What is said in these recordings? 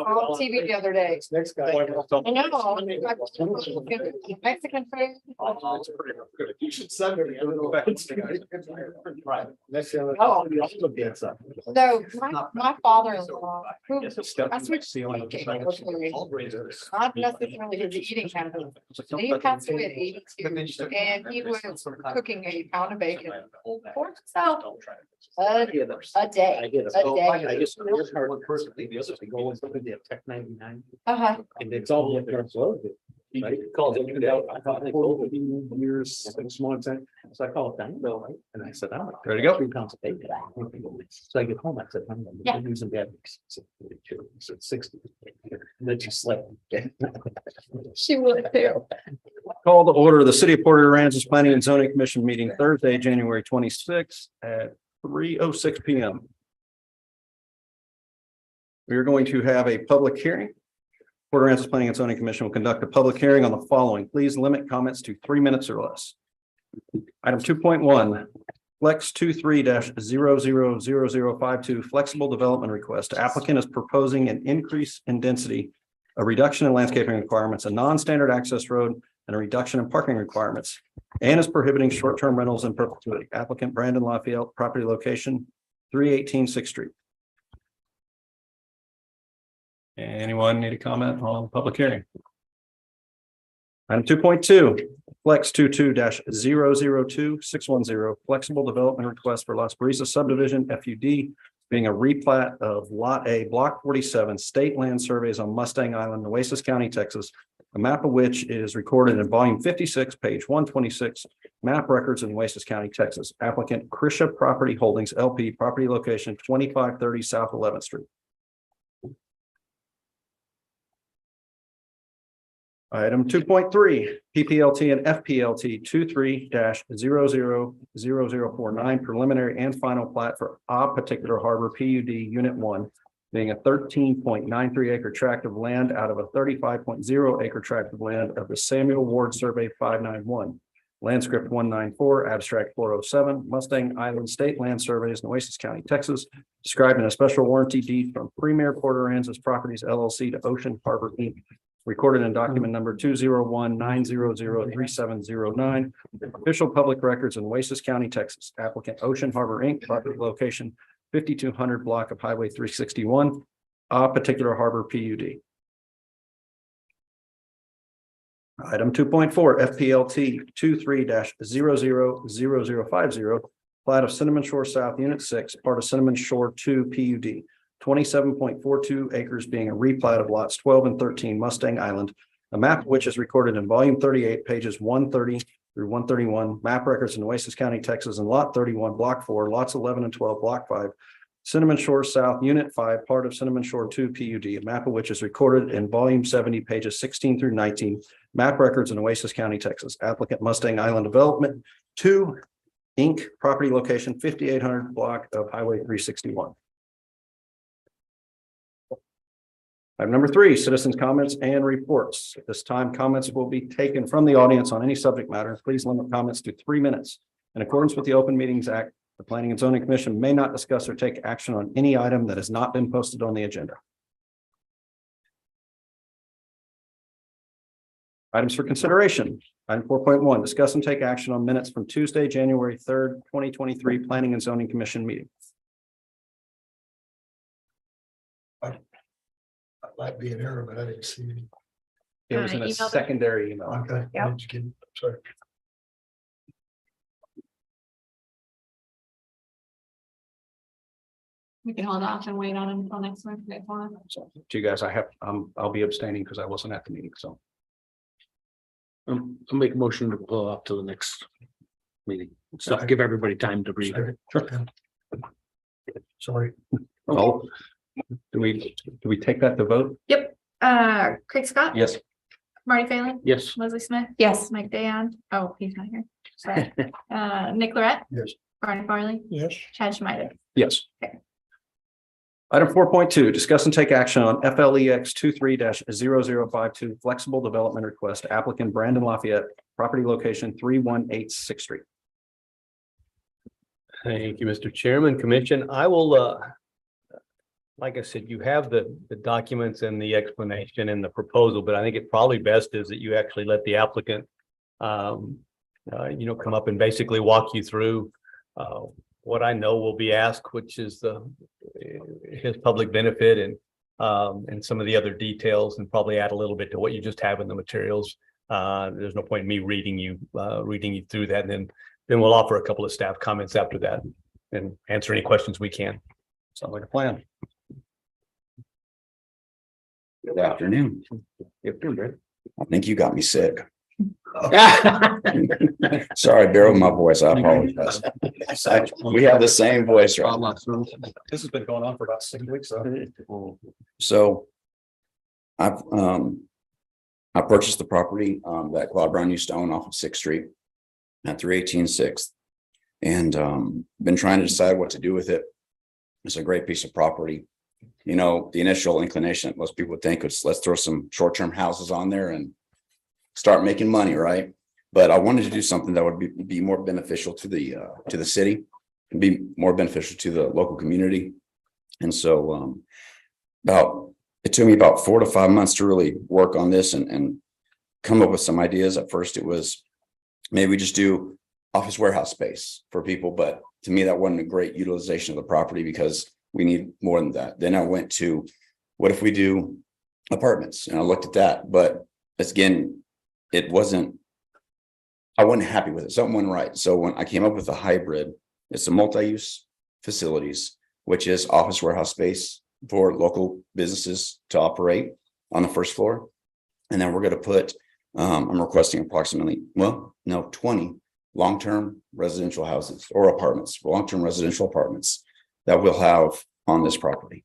on TV the other day. Next guy. I know. Mexican food. You should send me. Right. Next year. Oh. Get some. So my father-in-law, who I switched. Not necessarily his eating habits. He passed away at 82 and he was cooking a pound of bacon for himself a day. I get it. A day. I just. One person, the others, they go and look at the Tech 99 Uh-huh. and it's all. Right? Called it out. I thought they told me years, 6 months, so I called them, and I said, I'm. There you go. 3 pounds of bacon. So I get home, I said, I'm Yeah. using that. So 60. And then she slept. She would too. Call to order the City of Port Aransas Planning and Zoning Commission meeting Thursday, January 26th at 3:06 p.m. We are going to have a public hearing. Port Aransas Planning and Zoning Commission will conduct a public hearing on the following. Please limit comments to 3 minutes or less. Item 2.1, Flex 23-000052 flexible development request. Applicant is proposing an increase in density, a reduction in landscaping requirements, a non-standard access road, and a reduction in parking requirements, and is prohibiting short-term rentals in perpetuity. Applicant Brandon Lafayette, property location 318 6th Street. Anyone need a comment on the public hearing? Item 2.2, Flex 22-002610 flexible development request for Las Brisas subdivision FUD, being a replat of Lot A, Block 47, state land surveys on Mustang Island, Nueces County, Texas, a map of which is recorded in volume 56, page 126, map records in Nueces County, Texas. Applicant Krisha Property Holdings LP, property location 2530 South 11th Street. Item 2.3, PPLT and FPLT 23-000049 preliminary and final plat for a particular harbor PUD Unit 1, being a 13.93 acre tract of land out of a 35.0 acre tract of land of the Samuel Ward Survey 591. Land script 194, abstract 407, Mustang Island State Land Surveys, Nueces County, Texas, described in a special warranty deed from Premier Port Aransas Properties LLC to Ocean Harbor Inc., recorded in document number 201-900-3709, official public records in Nueces County, Texas. Applicant Ocean Harbor Inc., property location 5200 block of Highway 361, a particular harbor PUD. Item 2.4, FPLT 23-000050, plat of Cinnamon Shore South, Unit 6, part of Cinnamon Shore 2 PUD. 27.42 acres being a replat of lots 12 and 13 Mustang Island, a map of which is recorded in volume 38, pages 130 through 131, map records in Nueces County, Texas, and lot 31, block 4, lots 11 and 12, block 5, Cinnamon Shore South, Unit 5, part of Cinnamon Shore 2 PUD, a map of which is recorded in volume 70, pages 16 through 19, map records in Nueces County, Texas. Applicant Mustang Island Development 2, Inc., property location 5800 block of Highway 361. Item number 3, citizens' comments and reports. At this time, comments will be taken from the audience on any subject matter. Please limit comments to 3 minutes. In accordance with the Open Meetings Act, the Planning and Zoning Commission may not discuss or take action on any item that has not been posted on the agenda. Items for consideration. Item 4.1, discuss and take action on minutes from Tuesday, January 3rd, 2023 Planning and Zoning Commission meeting. Might be an error, but I didn't see any. It was in a Emailed it. secondary email. Okay. Yep. Sorry. We can hold off and wait on him until next month. So to you guys, I'll be abstaining because I wasn't at the meeting. So I'll make a motion to pull off to the next meeting. So give everybody time to breathe. Sorry. oh, do we take that to vote? Yep. Craig Scott. Yes. Marty Phelan. Yes. Leslie Smith. Yes. Mike Dayon. Oh, he's not here. Sorry. Nick Lorette. Yes. Brian Farley. Yes. Chad Schmider. Yes. Okay. Item 4.2, discuss and take action on FLEX 23-0052 flexible development request. Applicant Brandon Lafayette, property location 318 6th Street. Thank you, Mr. Chairman, Commission. I will like I said, you have the documents and the explanation and the proposal, but I think it probably best is that you actually let the applicant come up and basically walk you through what I know will be asked, which is his public benefit and some of the other details, and probably add a little bit to what you just have in the materials. There's no point in me reading you through that, and then we'll offer a couple of staff comments after that and answer any questions we can. Sounds like a plan. Good afternoon. I think you got me sick. Sorry, bear with my voice. I apologize. We have the same voice, right? This has been going on for about 6 weeks. So I purchased the property that Claude Brown used to own off of 6th Street at 318 6th, and been trying to decide what to do with it. It's a great piece of property. You know, the initial inclination that most people would think is let's throw some short-term houses on there and start making money, right? But I wanted to do something that would be more beneficial to the city and be more beneficial to the local community. And so it took me about 4 to 5 months to really work on this and come up with some ideas. At first, it was maybe we just do office warehouse space for people, but to me, that wasn't a great utilization of the property because we need more than that. Then I went to, what if we do apartments? And I looked at that, but again, I wasn't happy with it. Something wasn't right. So when I came up with a hybrid, it's a multi-use facilities, which is office warehouse space for local businesses to operate on the first floor. And then we're going to put, I'm requesting approximately, 20 long-term residential houses or apartments, long-term residential apartments that we'll have on this property.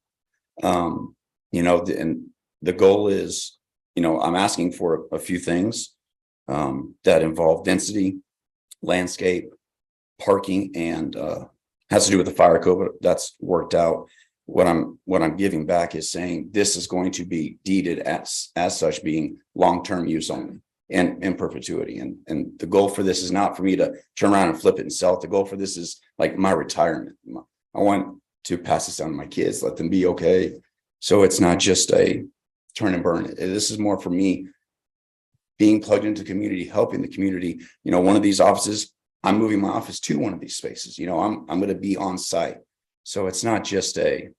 And the goal is, I'm asking for a few things that involve density, landscape, parking, and has to do with the fire code, but that's worked out. What I'm giving back is saying this is going to be deeded as such, being long-term use only and in perpetuity. And the goal for this is not for me to turn around and flip it and sell it. The goal for this is like my retirement. I want to pass this on to my kids, let them be okay. So it's not just a turn and burn. This is more for me being plugged into the community, helping the community. One of these offices, I'm moving my office to one of these spaces. I'm going to be on site. So it's not just a,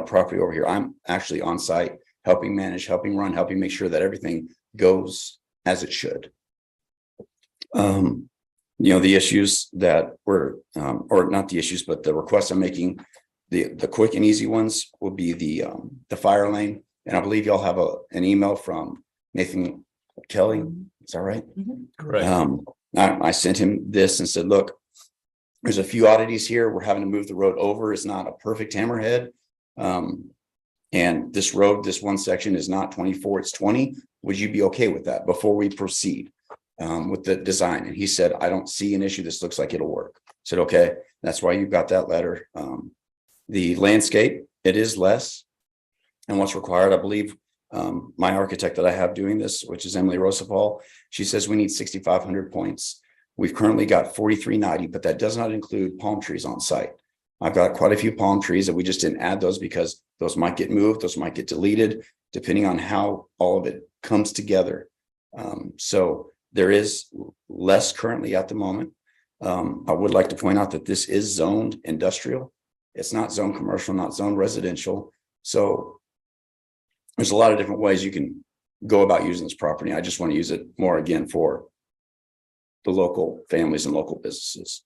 property over here. I'm actually on site, helping manage, helping run, helping make sure that everything goes as it should. The issues that were, or not the issues, but the requests I'm making, the quick and easy ones will be the fire lane. And I believe y'all have an email from Nathan Kelly. Is that right? Correct. I sent him this and said, look, there's a few oddities here. We're having to move the road over. It's not a perfect hammerhead. And this road, this one section is not 24, it's 20. Would you be okay with that before we proceed with the design? And he said, I don't see an issue. This looks like it'll work. I said, okay, that's why you got that letter. The landscape, it is less. And what's required, I believe, my architect that I have doing this, which is Emily Rosapal, she says we need 6,500 points. We've currently got 4,390, but that does not include palm trees on site. I've got quite a few palm trees that we just didn't add those because those might get moved, those might get deleted, depending on how all of it comes together. So there is less currently at the moment. I would like to point out that this is zoned industrial. It's not zoned commercial, not zoned residential. So there's a lot of different ways you can go about using this property. I just want to use it more again for the local families and local businesses.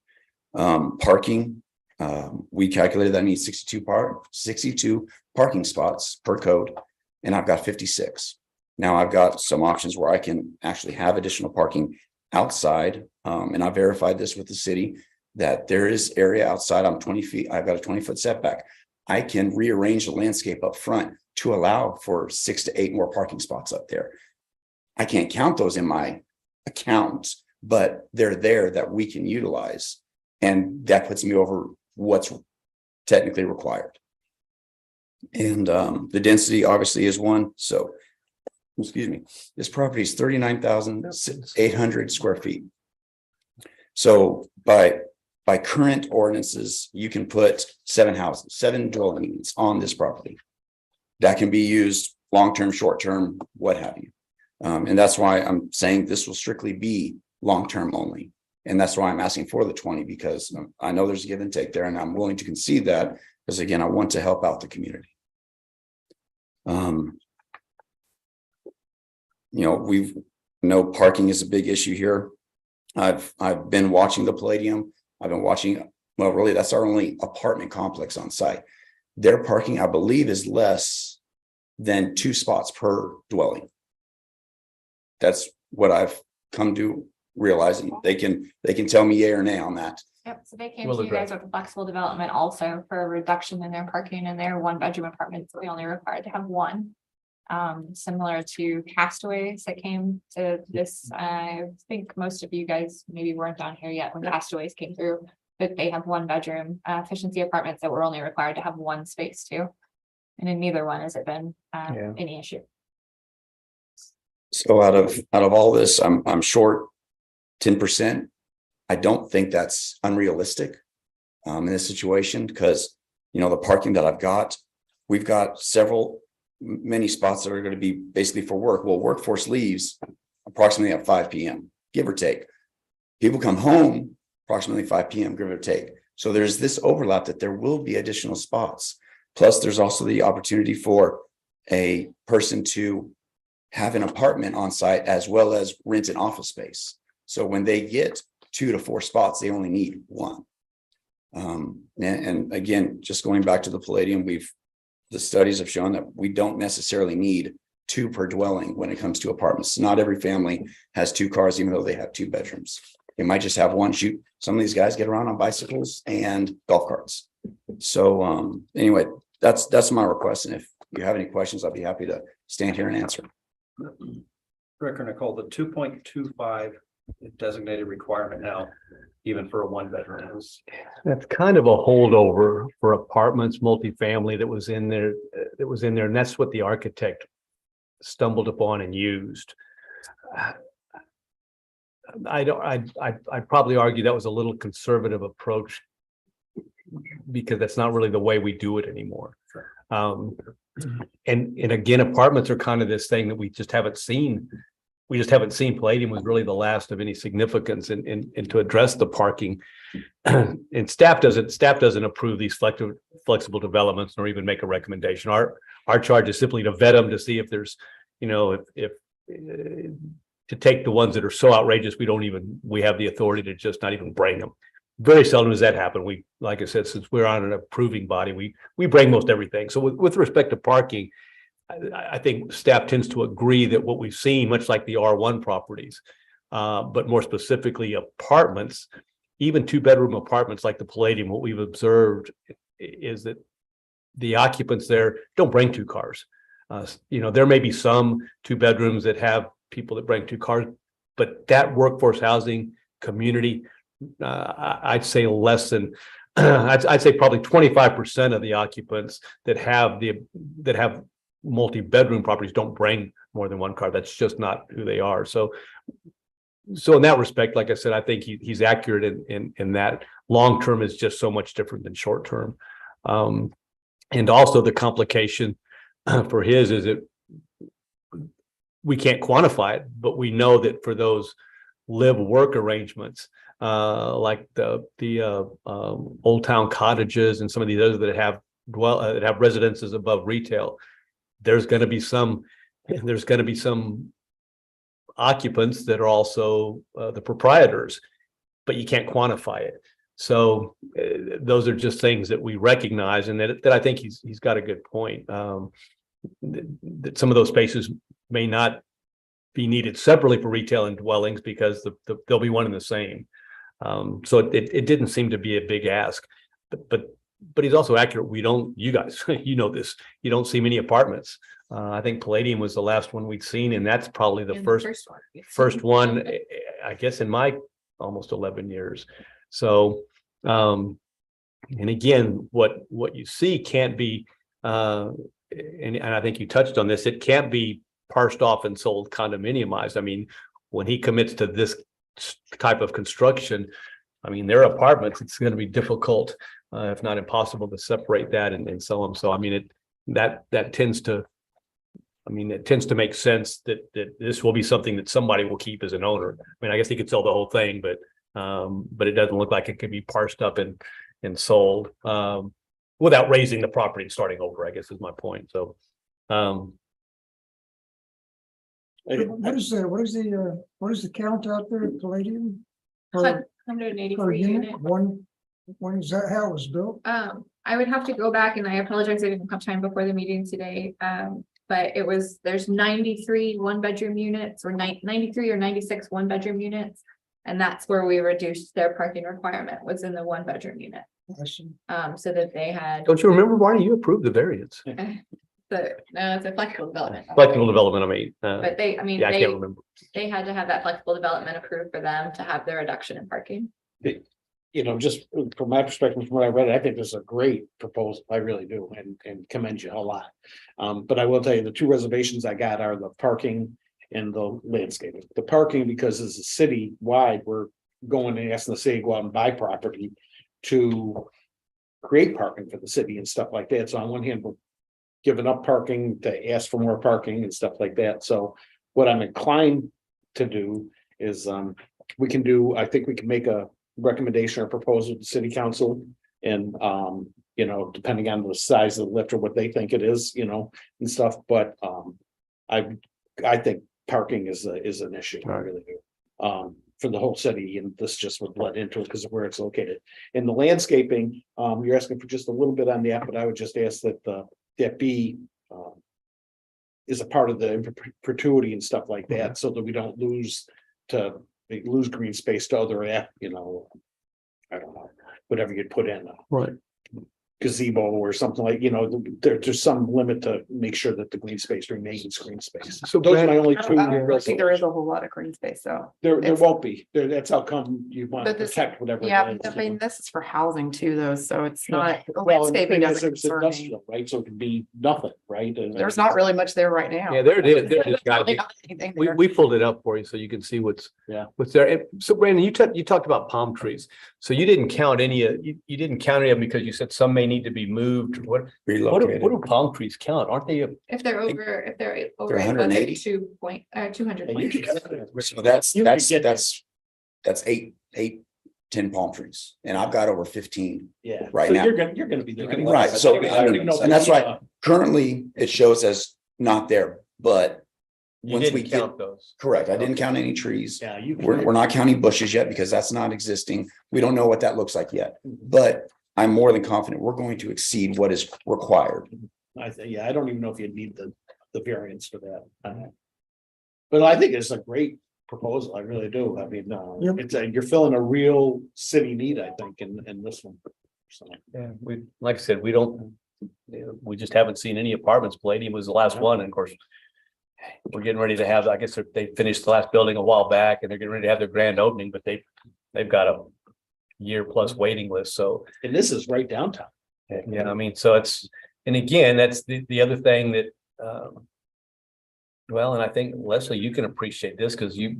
Parking, we calculated that I need 62 parking spots per code, and I've got 56. Now I've got some options where I can actually have additional parking outside. And I verified this with the city that there is area outside. I'm 20 feet. I've got a 20-foot setback. I can rearrange the landscape up front to allow for 6 to 8 more parking spots up there. I can't count those in my account, but they're there that we can utilize. And that puts me over what's technically required. And the density obviously is one. So, excuse me, this property is 39,800 square feet. So by by current ordinances, you can put 7 houses, 7 dwelling units on this property. That can be used long-term, short-term, what have you. And that's why I'm saying this will strictly be long-term only. And that's why I'm asking for the 20, because I know there's a give and take there, and I'm willing to concede that, because again, I want to help out the community. You know, parking is a big issue here. I've been watching the Palladium. I've been watching, well, really, that's our only apartment complex on site. Their parking, I believe, is less than 2 spots per dwelling. That's what I've come to realize. And they can tell me yay or nay on that. Yep, so they came Will to you guys address. with a flexible development also for a reduction in their parking in their 1-bedroom apartments. We only required to have 1. Similar to Castaways that came to this, I think most of you guys maybe weren't down here yet when Castaways came through. But they have 1-bedroom efficiency apartments that were only required to have 1 space too. And in neither one has it been Yeah. any issue. So out of all this, I'm short 10%. I don't think that's unrealistic in this situation, because you know the parking that we've got many spots that are going to be basically for work. Well, workforce leaves approximately at 5 p.m. give or take. People come home approximately 5 p.m. give or take. So there's this overlap that there will be additional spots. Plus, there's also the opportunity for a person to have an apartment on site as well as rent an office space. So when they get 2 to 4 spots, they only need 1. And again, just going back to the Palladium, the studies have shown that we don't necessarily need 2 per dwelling when it comes to apartments. Not every family has 2 cars, even though they have 2 bedrooms. They might just have 1. Shoot, some of these guys get around on bicycles and golf carts. So anyway, that's my request. And if you have any questions, I'll be happy to stand here and answer. Rick or Nicole, the 2.25 designated requirement now, even for a 1-bedroom is. That's kind of a holdover for apartments, multifamily that was in there, and that's what the architect stumbled upon and used. I'd probably argue that was a little conservative approach, because that's not really the way we do it anymore. And again, apartments are kind of this thing that we just haven't seen. We just haven't seen. Palladium was really the last of any significance and to address the parking. And staff doesn't approve these flexible developments nor even make a recommendation. Our charge is simply to vet them to see if there's, you know, if to take the ones that are so outrageous we have the authority to just not even bring them. Very seldom does that happen. We, like I said, since we're on an approving body, we bring most everything. So with respect to parking, I think staff tends to agree that what we've seen, much like the R1 properties, but more specifically apartments, even 2-bedroom apartments like the Palladium, what we've observed is that the occupants there don't bring 2 cars. You know, there may be some 2 bedrooms that have people that bring 2 cars, but that workforce housing community, I'd say less than, I'd say probably 25% of the occupants that have multi-bedroom properties don't bring more than 1 car. That's just not who they are. So in that respect, like I said, I think he's accurate in that long term is just so much different than short term. And also the complication for his is that we can't quantify it, but we know that for those live work arrangements, like the Old Town cottages and some of these others that have residences above retail, there's going to be some occupants that are also the proprietors, but you can't quantify it. So those are just things that we recognize, and that I think he's got a good point. That some of those spaces may not be needed separately for retail and dwellings because they'll be one and the same. So it didn't seem to be a big ask, but he's also accurate. You guys, you know this, you don't see many apartments. I think Palladium was the last one we'd seen, and that's probably the first one, I guess, in my almost 11 years. So, and again, what you see can't be, and I think you touched on this, it can't be parsed off and sold condominiumized. I mean, when he commits to this type of construction, I mean, they're apartments, it's gonna be difficult, if not impossible to separate that and sell them. So I mean, that tends to. I mean, it tends to make sense that this will be something that somebody will keep as an owner. I mean, I guess they could sell the whole thing, but it doesn't look like it could be parsed up and sold without raising the property and starting over, I guess is my point. So What is the count out there at Palladium? Per 183 unit, unit. one, is that how it was built? I would have to go back and I apologize, I didn't have time before the meeting today. But there's 93 one-bedroom units or 93 or 96 one-bedroom units. And that's where we reduced their parking requirement was in the one-bedroom unit. I see. So that they had, don't you remember, Barney, you approved the variance? it's a flexible development. Flexible development, I mean. But I mean, Yeah, I can't remember. they had to have that flexible development approved for them to have their reduction in parking. You know, just from my perspective, from what I read, I think this is a great proposal. I really do, and commend you a lot. But I will tell you, the two reservations I got are the parking and the landscaping. The parking, because as a city wide, we're going and asking the city to go out and buy property to create parking for the city and stuff like that. So on one hand, we're giving up parking to ask for more parking and stuff like that. So what I'm inclined to do is, I think we can make a recommendation or proposal to city council. And, you know, depending on the size of the lift or what they think it is, you know, and stuff, but, I think parking is an issue, I really do. For the whole city, and this just would let into it because of where it's located. In the landscaping, you're asking for just a little bit on that, but I would just ask that that be, is a part of the perpetuity and stuff like that, so that we don't lose green space to other, you know, I don't know, whatever you'd put in. Right. Gazebo or something like, you know, there's some limit to make sure that the green space remains green space. So Those are Brad, my only I two. don't think there is a whole lot of green space, so. There it's- won't be, that's how come you want to But this- protect whatever. it Yeah, is, I you mean, know. this is for housing too, though, so it's not, the Well, and the landscaping thing is, doesn't it's concern me. industrial, right? So it could be nothing, right? And There's not really much there right now. Yeah, there it is. There it is. There's really not anything there. We pulled it up for you so you can see what's there. And so Brandon, you talked about palm trees. So you didn't count any, you didn't count any of them because you said some may need to be moved. What Relocated. do palm trees count? Aren't they? If they're over, They're 200 180? points. So that's, You could get that's eight, 10 palm trees, and I've got over 15. Yeah. Right So now. You're gonna be there. anyway. Right, so, I don't even know if and that's we need right. Currently, it shows as not there, but You once we didn't get, count those. correct, I didn't count any trees. Yeah, you. We're not counting bushes yet because that's not existing. We don't know what that looks like yet, but I'm more than confident we're going to exceed what is required. I don't even know if you'd need the variance for that. But I think it's a great proposal. I really do. I mean, Yep. you're filling a real city need, I think, in this one. So, Yeah, like I said, we just haven't seen any apartments. Palladium was the last one, and of course. We're getting ready to have, I guess they finished the last building a while back and they're getting ready to have their grand opening, but they've got a year plus waiting list. So, and this is right downtown. yeah, I mean, so and again, that's the other thing that, well, and I think Leslie, you can appreciate this because you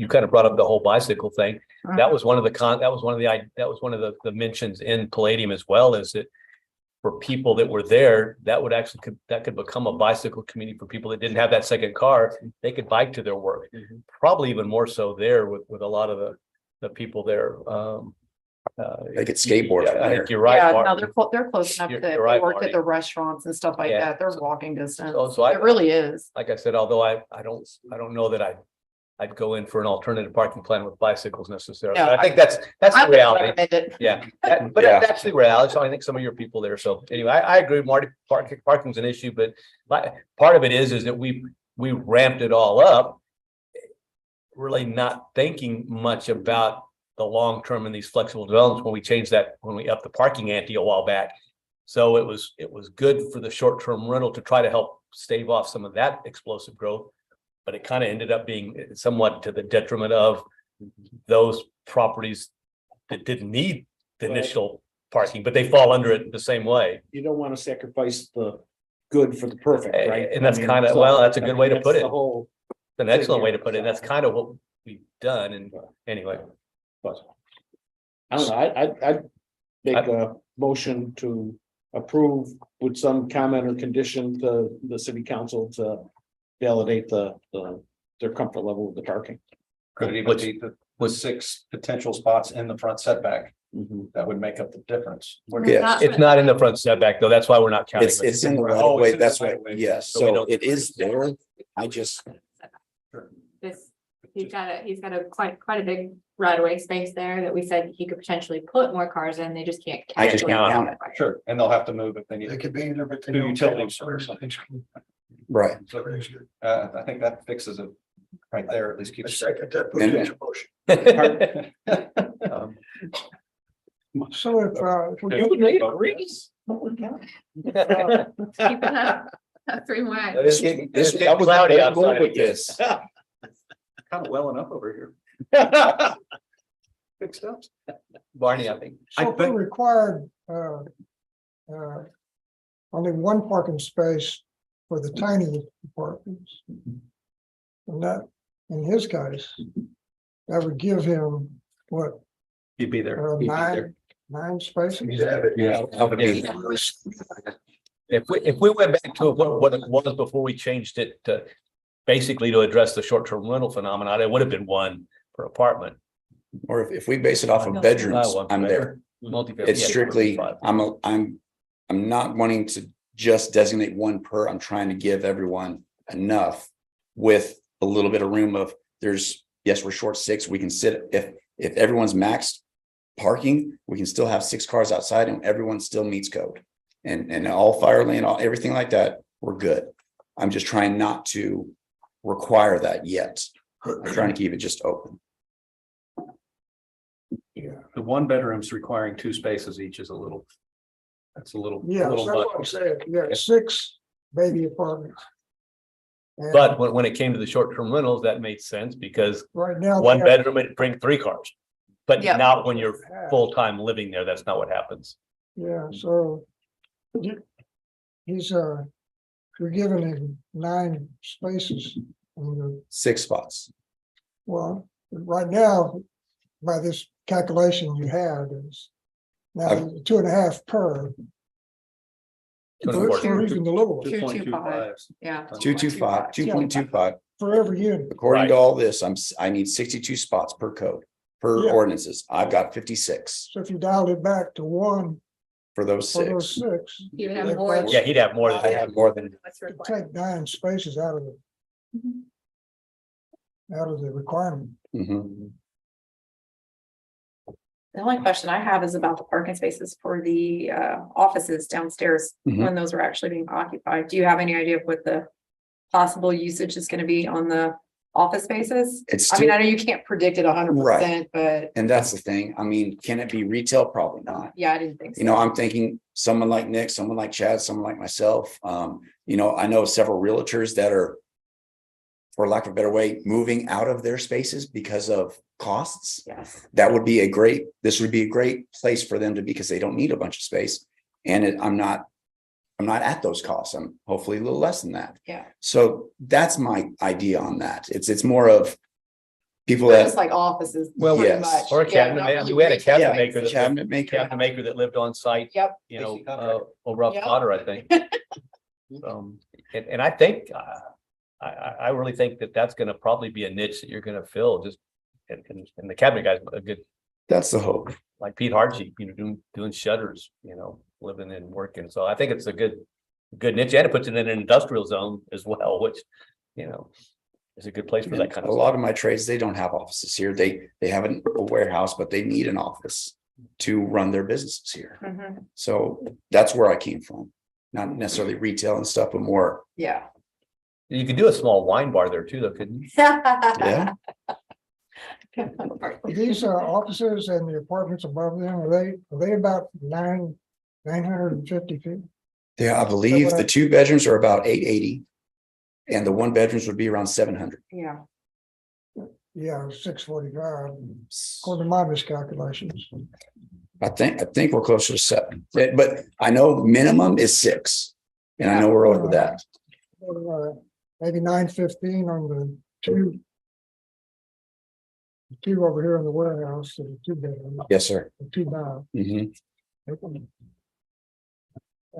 kind of brought up the whole bicycle thing. That was one of the mentions in Palladium as well, is that for people that were there, that could become a bicycle community for people that didn't have that second car. They could bike to their work. Probably even more so there with a lot of the people there. They could skateboard from I there. think you're right. Yeah, Mark. no, they're close enough You're that they right, work Marty. at the restaurants and stuff like Yeah. that. There's walking distance. So It really is. Like I said, although I don't know that I'd go in for an alternative parking plan with bicycles necessarily. No, But I think that's I the would reality. recommend it. Yeah, but Yeah. that's the reality. So I think some of your people there. So anyway, I agree, Marty, parking's an issue, but part of it is that we ramped it all up. Really not thinking much about the long term in these flexible developments when we upped the parking ante a while back. So it was good for the short term rental to try to help stave off some of that explosive growth. But it kind of ended up being somewhat to the detriment of those properties that didn't need the initial parking, but they fall under it the same way. You don't want to sacrifice the good for the perfect, right? And that's I mean, kind of, so, well, that's a I good mean, way to that's put it. the whole An excellent way to put it. And that's kind of what we've done. And anyway, But I don't know, I'd make a motion to approve with some comment or condition to the city council to validate their comfort level with the parking. Could it even be the 6 potential spots in the front setback? That would make up the difference. Yeah. It's not in the front setback though. That's why we're not counting. It's in the right Oh, of it's way, in the that's right right, of way. yes, So we so don't- it is there, I just, This, he's got a quite a big right of way space there that we said he could potentially put more cars in, they just can't. I just calculate count it. Sure, and they'll have to move if they need. They could be in there, but they Do don't. utilities or something. right. So, I think that fixes it right there, at least I keeps. second that And- potential motion. Um, So if we You get, need a Reese. Keep it up. 3 more. This that was cloudy my goal outside. with this. Kind of welling up over here. Good stuff. Barney, I think. so if we required, only one parking space for the tiny apartments. And that, in his case, that would give him, what, You'd be there. He'd be there. nine spaces? He's avid. Yeah. If we went back to what it was before we changed it to basically to address the short-term rental phenomenon, it would have been 1 per apartment. Or if we base it off of bedrooms, Oh, well, I'm there. Multifamily. It's yeah, strictly, 25. I'm not wanting to just designate 1 per, I'm trying to give everyone enough. With a little bit of room of, yes, we're short 6, we can sit, if everyone's maxed parking, we can still have 6 cars outside and everyone still meets code. And all fire lane, everything like that, we're good. I'm just trying not to require that yet. I'm trying to keep it just open. The 1 bedrooms requiring 2 spaces each is a little. That's a little. Yeah, little that's what I'm much. saying, you got 6 baby apartments. And But when it came to the short-term rentals, that made sense because right now. they 1 have- bedroom, it bring 3 cars. But Yeah. not when you're full-time living there. That's not what happens. Yeah, so. He's, you're giving him 9 spaces. on the 6 spots. Well, right now, by this calculation you had is. Now, 2.5 per. Unfortunately. For even the little one, 225. Yeah. 225, 2.25. for every unit. According Right. to all this, I need 62 spots per code, per Yeah. ordinances. I've got 56 So if you dialed it back to 1 for those for those 6. 6. You would have Yeah, more. Yeah, he'd have more I than have more than, What's you required. Take 9 spaces out of the requirement. Mhm. The only question I have is about the parking spaces for the offices downstairs, Mhm. when those are actually being occupied. Do you have any idea of what the possible usage is gonna be on the office spaces? It's I mean, still, I know you can't predict it 100%, but and that's the thing. I mean, can it be retail? Probably not. yeah, I didn't think so. You know, I'm thinking someone like Nick, someone like Chad, someone like myself. You know, I know several realtors that are, for lack of a better way, moving out of their spaces because of costs. Yes, This would be a great place for them to be because they don't need a bunch of space. And I'm not at those costs. I'm hopefully a little less than that. yeah. So that's my idea on that. It's more of people Just that, like offices. Well, pretty yes. much. Or a Yeah, cabinet, not maker. really we had a retail. cabinet maker that cabinet maker. cabinet maker that lived on site, Yep. you know, AC contractor. over off Yep. Potter, I think. And I think, I really think that that's gonna probably be a niche that you're gonna fill, just, and the cabinet guy's a good, That's the hope. like Pete Hartsey, you know, doing shutters, you know, living and working, so I think it's a good niche, and it puts it in an industrial zone as well, which, you know, is a good place for that kind A of lot stuff. of my trades, they don't have offices here. They have a warehouse, but they need an office to run their businesses here. Mhm. So that's where I came from. Not necessarily retail and stuff, but more, Yeah. You could do a small wine bar there too, though, couldn't you? yeah. Are these offices and the apartments above them, are they about 950 feet? Yeah, I believe the 2 bedrooms are about 880. And the 1 bedrooms would be around 700. Yeah. Yeah, 645, according to my miscalculations. I think we're closer to 7, but I know minimum is 6. And I know we're over that. Maybe 915 on the 2. two over here in the warehouse, and two bedroom, Yes, sir. two bath. Mhm.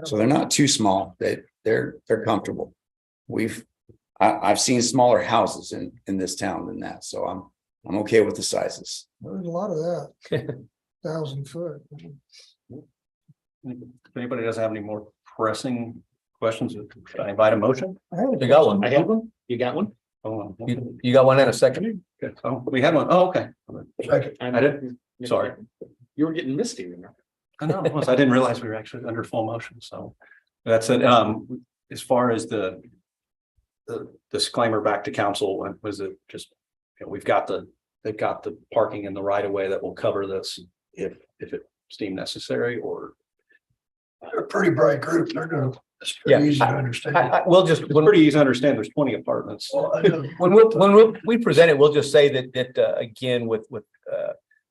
So they're not too small. They're comfortable. I've seen smaller houses in this town than that, so I'm okay with the sizes. There's a lot of that, 1,000 foot. If anybody doesn't have any more pressing questions, should I invite a motion? I had a You got one? I have one. You got one? Oh, You got one in a second? good. Oh, we had one. Oh, okay. I did. Sorry. You were getting misty, remember? I know, it was. I didn't realize we were actually under full motion, so that's it. As far as the disclaimer back to council, was it just, you know, they've got the parking in the right of way that will cover this if it's deemed necessary, or They're a pretty bright group. They're gonna, it's Yeah, pretty easy to understand. We'll just, it's pretty easy to understand. There's 20 apartments. Well, I know. when we present it, we'll just say that again, with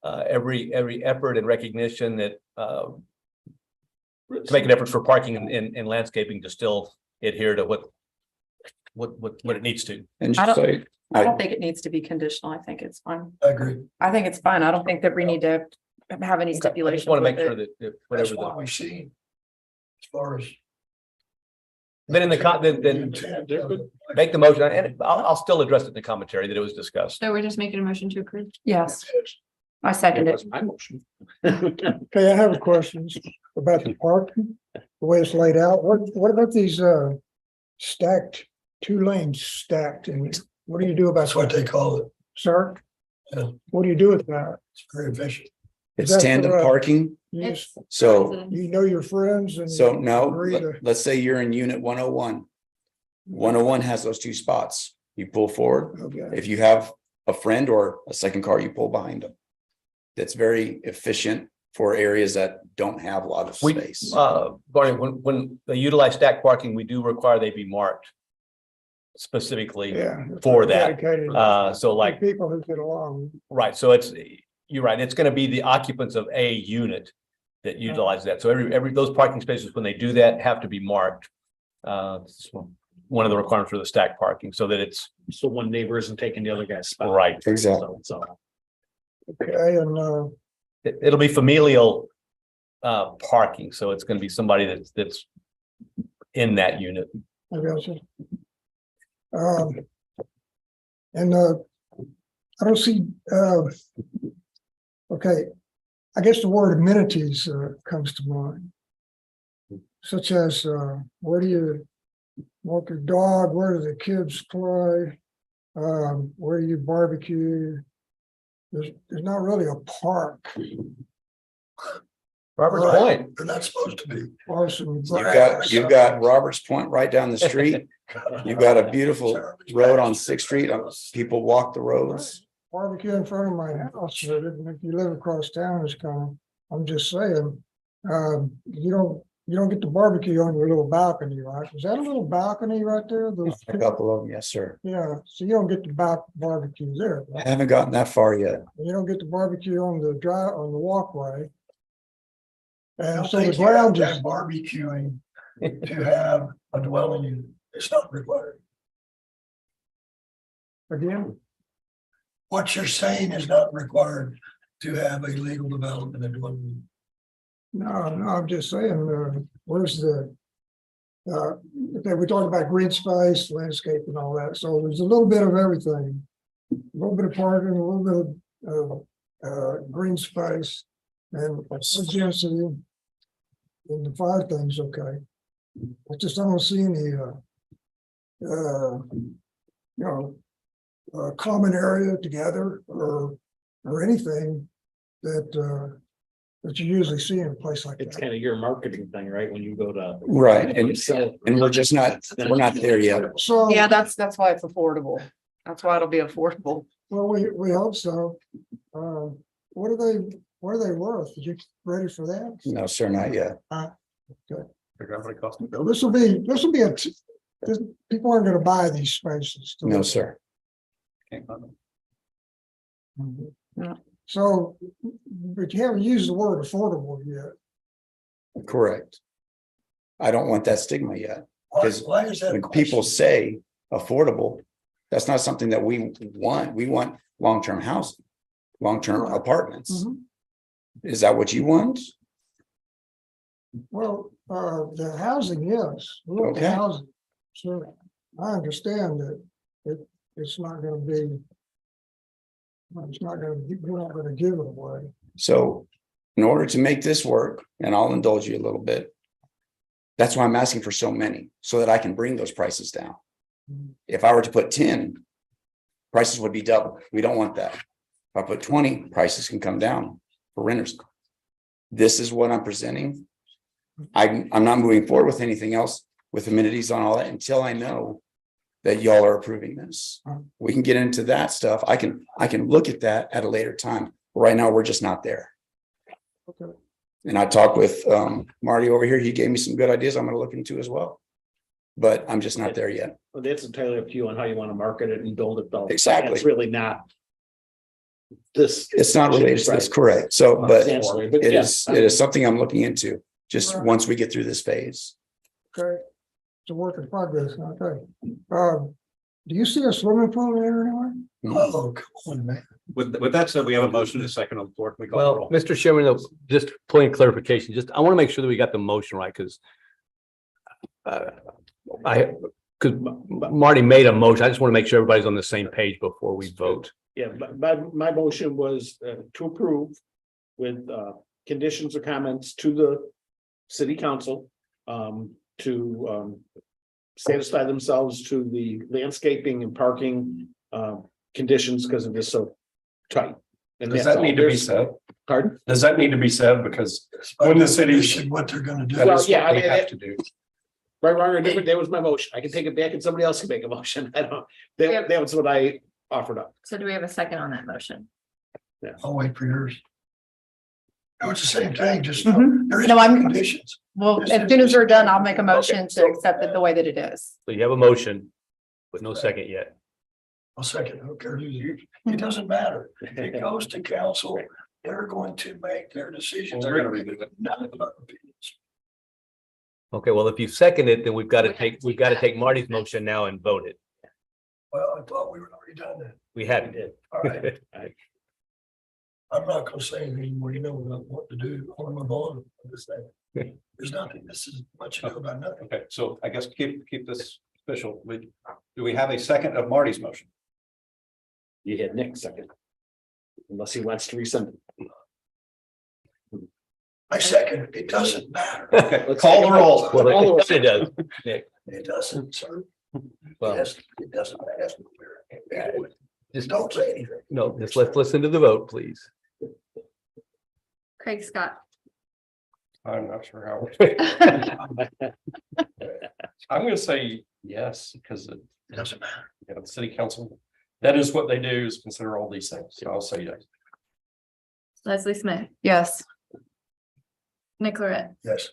every effort and recognition that to make an effort for parking and landscaping to still adhere to what it needs to. And I just don't- say, I don't think it needs to be conditional. I think it's fine. I agree. I think it's fine. I don't think that we need to have any I stipulations. just want to make with sure it. that That's whatever what the, we see. As far as. then in the then make the motion, and I'll still address it in the commentary that it was discussed. So we're just making a motion to approve. Yes, I second it. That's my motion. Okay, I have a questions about the parking, the way it's laid out. What about these stacked, 2 lanes stacked, and what do you do about That's what that, they call it. sir? Yeah. What do you do with that? It's very efficient. Is it's that tandem for, parking, You just, so, you know your friends and. so no, agree to- let's say you're in unit 101. 101 has those 2 spots. You pull forward. Okay, If you have a friend or a second car, you pull behind them. That's very efficient for areas that don't have a lot of We, space. Barney, when they utilize stacked parking, we do require they be marked specifically yeah. for that. Dedicated So like, people who get along. right, so you're right, it's gonna be the occupants of a unit that utilize that. So those parking spaces, when they do that, have to be marked. It's one of the requirements for the stacked parking, so that it's So one neighbor isn't taking the other guy's spot. right. Exactly. So Okay, and It'll be familial parking, so it's gonna be somebody that's in that unit. I got you. And I don't see, okay, I guess the word amenities comes to mind. Such as, where do you walk your dog, where do the kids play? Where do you barbecue? There's not really a park. Robert's Right. point. They're not supposed to be. Or some You've got Roberts Point right down the street. You've got a beautiful road on 6th Street. People walk the roads. barbecue in front of my house, but if you live across town, it's kind of, I'm just saying, you don't get to barbecue on your little balcony, right? Is that a little balcony right there? A couple of them, yes, sir. Yeah, so you don't get to barbecue there. I right? haven't gotten that far yet. You don't get to barbecue on the walkway. I And don't so the think you have ground to just, have barbecuing to have a dwelling unit. It's not required. again, What you're saying is not required to have a legal development and dwelling. no, I'm just saying, where's the, okay, we talked about green space, landscape and all that, so there's a little bit of everything. A little bit of parking, a little bit of green space and density. And the 5 things, okay. I just don't see any, common area together or anything that you usually see in a place like it's that. kind of your marketing thing, right? When you go to. Right, and we're just not, we're not there yet. So, Yeah, that's why it's affordable. That's why it'll be affordable. well, we hope so. What are they worth? Are you ready for that? No, sir, not yet. Figure out what it costs. This will be people aren't gonna buy these spaces. No, sir. Can't find them. Yeah. So, but you haven't used the word affordable yet. Correct. I don't want that stigma yet. Why is that? a When question? people say affordable, that's not something that we want. We want long-term housing. long-term apartments. Mhm. Is that what you want? Well, the housing, yes. Look, Okay. the housing. So I understand that it's not gonna be. It's not gonna, we're not gonna give it away. So in order to make this work, and I'll indulge you a little bit. That's why I'm asking for so many, so that I can bring those prices down. If I were to put 10, prices would be double. We don't want that. If I put 20, prices can come down for renters. This is what I'm presenting. I'm not moving forward with anything else with amenities on all that until I know that y'all are approving this. We can get into that stuff. I can look at that at a later time. Right now, we're just not there. Okay. And I talked with Marty over here. He gave me some good ideas I'm gonna look into as well. But I'm just not there yet. Well, that's entirely up to you on how you want to market it and build it though. Exactly. It's really not. This. It's not related to this, correct? So, but it Essentially, but is, yeah. it is something I'm looking into, just Right. once we get through this phase. Okay. It's a work in progress, okay. Do you see a swimming pool there anywhere? Oh, come on, man. With that said, we have a motion and a second on the floor. Can we call the Well, roll? Mr. Chairman, though, just point of clarification, just, I want to make sure that we got the motion right, because because Marty made a motion. I just want to make sure everybody's on the same page before we vote. Yeah, but my motion was to approve with conditions or comments to the city council. To satisfy themselves to the landscaping and parking conditions because it is so tight. And Does that's that all. need to be There's- said? Pardon? Does that need to be said? Because By when the city, definition, what they're gonna do. that Well, is yeah, I what we mean, have to do. Right, wrong, or different, that was my motion. I can take it back and somebody else can make a motion. I don't, Yep. that was what I offered up. So do we have a second on that motion? I'll wait for yours. No, it's the same thing, just Mhm. there is No, I'm- conditions. Well, as soon as we're done, I'll make a motion to accept it the way that it is. So you have a motion, but no second yet. I'll second, I don't care who you, it doesn't matter. It goes to council. They're going to make their decisions. We're gonna review it. None of our opinions. Okay, well, if you second it, then we've got to take Marty's motion now and vote it. Well, I thought we were already done that. We haven't. All right. I'm not gonna say anything anymore. You know what to do. I'm gonna move on with this thing. There's nothing. This is much ado about nothing. Okay, so I guess keep this official. Do we have a second of Marty's motion? You had Nick second. Unless he wants to resend it. I second, it doesn't matter. Okay, Let's call take the a roll. vote. Well, it does. It doesn't, sir. Well, It doesn't matter. Just don't say anything. no, just let's listen to the vote, please. Craig Scott, I'm not sure how. I'm gonna say yes, because It doesn't matter. the city council, that is what they do, is consider all these things. So I'll say yes. Leslie Smith, Yes. Nick Lorette, Yes.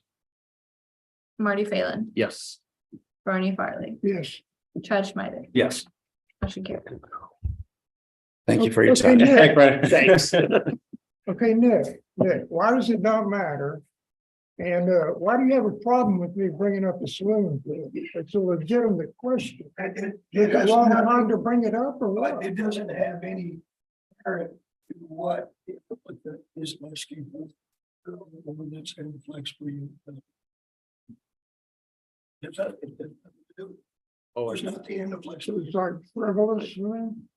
Marty Phelan, Yes. Barney Farley, Yes. Chad Schmider, Yes. motion carried. Thank you for your Okay, time. Nick. Thanks. Okay, Nick, why does it not matter? And why do you have a problem with me bringing up the swimming pool? It's a legitimate question. It Is it has wrong nothing- time to bring it up or But what? it doesn't have any merit to what is my scheme. Ordinance and flexible. It's not. Oh, There's nothing in the So flexible. it's like frivolous, man.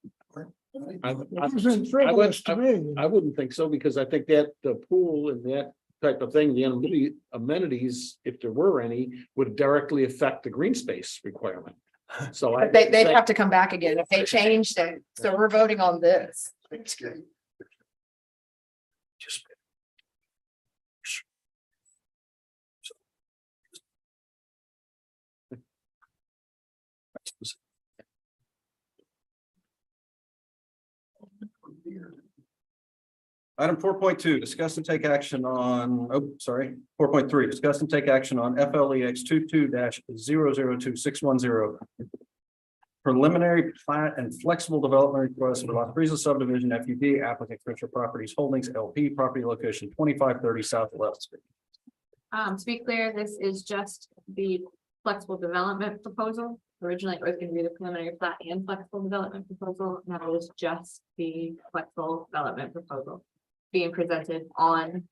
I- It wasn't frivolous to me. I wouldn't think so, because I think that the pool and that type of thing, the amenities, if there were any, would directly affect the green space requirement. So I. They'd have to come back again if they changed it. So we're voting on this. It's good. Just. Item 4.2, discuss and take action on, 4.3, discuss and take action on FLEX 22-002610. Preliminary plat and flexible development request for La Friesa subdivision FUD applicant Fisher Properties Holdings LP, property location 2530 South 11th Street. To be clear, this is just the flexible development proposal. Originally, it was gonna be the preliminary plat and flexible development proposal, now it is just the flexible development proposal being presented on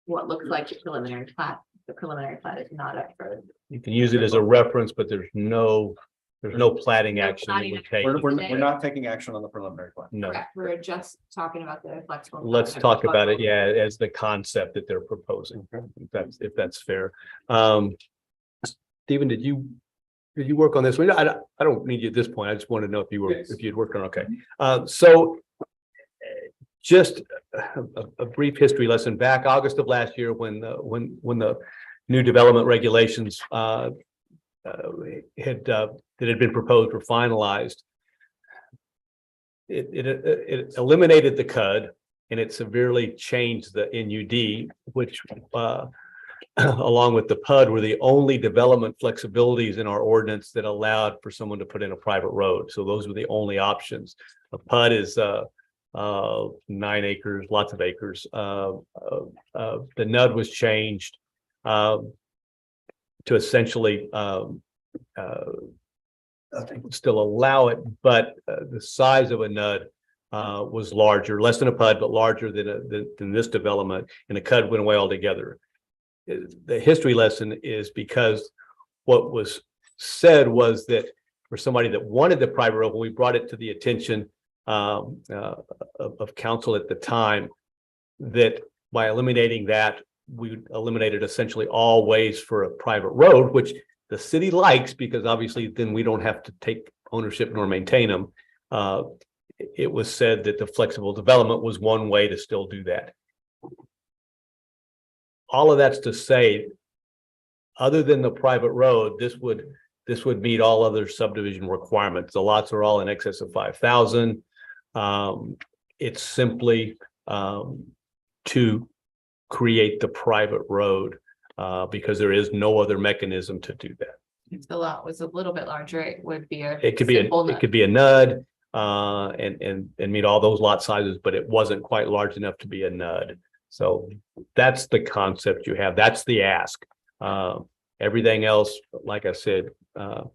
what looks like the preliminary plat. The preliminary plat is not up for. You can use it as a reference, but there's no plating No action that plating would take. We're not taking action on the preliminary plan. No, Correct, we're just talking about the flexible. let's development talk about it, proposal. yeah, as the concept that they're proposing, if that's fair. Stephen, did you work on this? I don't need you at this point. I just wanted to know if you'd worked on, it. Okay. So just a brief history lesson. Back August of last year, when the new development regulations that had been proposed were finalized, it eliminated the CUD and it severely changed the NUD, which along with the PUD were the only development flexibilities in our ordinance that allowed for someone to put in a private road. So those were the only options. A PUD is 9 acres, lots of acres. The NUD was changed to essentially still allow it, but the size of a NUD was larger, less than a PUD, but larger than this development, and the CUD went away altogether. The history lesson is because what was said was that for somebody that wanted the private road, when we brought it to the attention of council at the time, that by eliminating that, we eliminated essentially all ways for a private road, which the city likes because obviously then we don't have to take ownership nor maintain them. It was said that the flexible development was one way to still do that. All of that's to say, other than the private road, this would meet all other subdivision requirements. The lots are all in excess of 5,000. It's simply to create the private road because there is no other mechanism to do that. If the lot was a little bit larger, it would be a. It could be simple it could be a NUD and meet all those lot sizes, but it wasn't quite large enough to be a NUD. So that's the concept you have. That's the ask. Everything else, like I said, at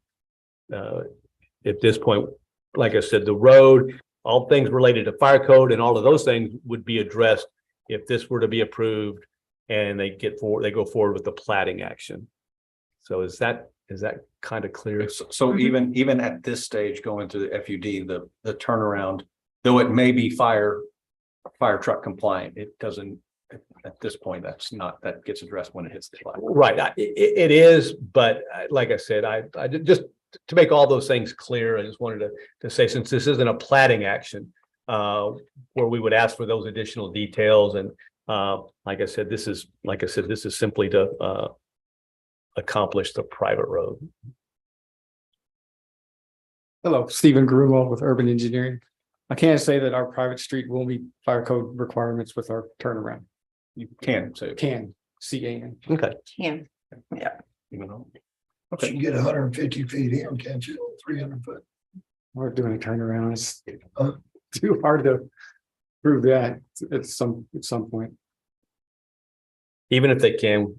this point, like I said, the road, all things related to fire code and all of those things would be addressed if this were to be approved and they go forward with the platting action. So is that kind of clear? So even at this stage, going through the FUD, the turnaround, though it may be fire truck compliant, it doesn't, at this point, that gets addressed when it hits the flag. Right, it is, but like I said, I just to make all those things clear, I just wanted to say, since this isn't a platting action, where we would ask for those additional details, and like I said, this is simply to accomplish the private road. Hello, Stephen Grunwald with Urban Engineering. I can't say that our private street will meet fire code requirements with our turnaround. You can say. Can, CAN. Okay. Can. Yeah. Even though. You can get 150 feet in, can't you? 300 foot. We're doing a turnaround. It's Huh? too hard to prove that at some point. Even if they can,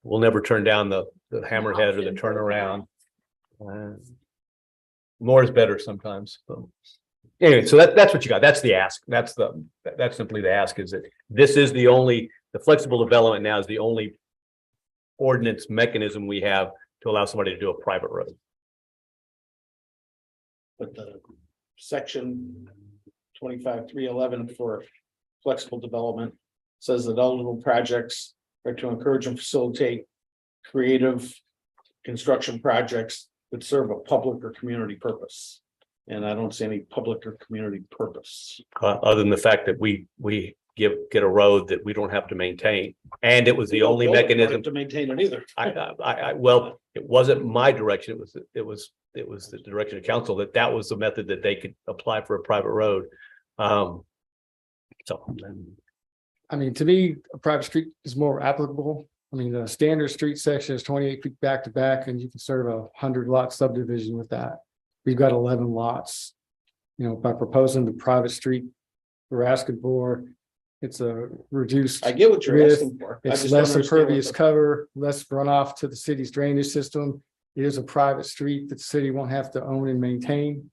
we'll never turn down the hammerhead or the turnaround. More is better sometimes. So. Anyway, so that's what you got. That's the ask. That's simply the ask, is that this is the flexible development now is the only ordinance mechanism we have to allow somebody to do a private road. But the section 25.311 for flexible development says that eligible projects are to encourage and facilitate creative construction projects that serve a public or community purpose. And I don't see any public or community purpose. Other than the fact that we get a road that we don't have to maintain, and it was the only mechanism To maintain it either. Well, it wasn't my direction. It was the direction of council that was the method that they could apply for a private road. So. I mean, to me, a private street is more applicable. I mean, the standard street section is 28 feet back to back, and you can serve 100 lot subdivision with that. We've got 11 lots. You know, by proposing the private street, we're asking for, it's a reduced. I get what you're width, asking for. I It's just don't less understand what impervious the- cover, less runoff to the city's drainage system. It is a private street that the city won't have to own and maintain.